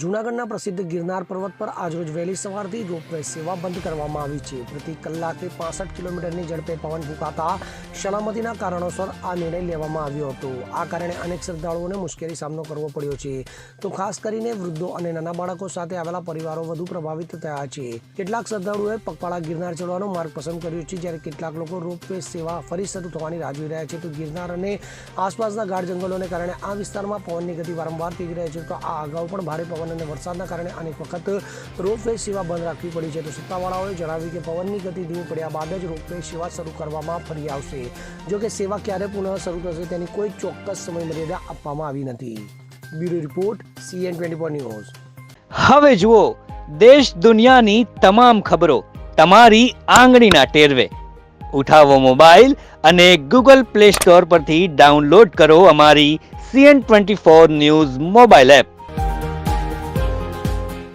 જૂનાગઢના પ્રસિદ્ધ ગિરનાર પર્વત પર આજરોજ વહેલી સવારથી રોપવે સેવા બંધ કરવામાં આવી છે. પ્રતિ કલાકે 65 કિલોમીટરની ઝડપે પવન ફૂંકાતા સલામતીના કારણોસર આ નિર્ણય લેવામાં આવ્યો હતો. આ કારણે અનેક શ્રદ્ધાળુઓને મુશ્કેલી સામનો કરવો પડ્યો છે. તો ખાસ કરીને વૃદ્ધો અને નાના બાળકો સાથે આવેલા પરિવારો વધુ પ્રભાવિત થયા છે. કેટલાક શ્રદ્ધાળુઓએ પગપાળા ગિરનાર ચડવાનો માર્ગ પસંદ કર્યો છે, જ્યારે કેટલાક લોકો રોપવે સેવા ફરી શરૂ થવાની રાહ જોઈ રહ્યા છે. તો ગિરનાર અને આસપાસના ગાઢ જંગલોને કારણે આ વિસ્તારમાં પવનની ગતિ વારંવાર થઈ રહી છે. તો આ અગાઉ પણ ભારે પવન અને વરસાદના કારણે અનેક વખત રોપવે સેવા બંધ રાખવી પડી છે. તો સત્તાવાળાઓએ જણાવ્યું કે પવનની ગતિ ધીમી પડ્યા બાદ જ રોપવે સેવા શરૂ કરવામાં ફરી આવશે. જો કે સેવા ક્યારે પુનઃ શરૂ થશે તેની કોઈ ચોક્કસ સમય મર્યાદા આપવામાં આવી નથી. Bureau report CN24 news. હવે જુઓ દેશ દુનિયાની તમામ ખબરો તમારી આંગળીના ટેરવે. ઉઠાવો મોબાઈલ અને Google Play Store પરથી ડાઉનલોડ કરો અમારી CN24 ન્યૂઝ મોબાઈલ એપ.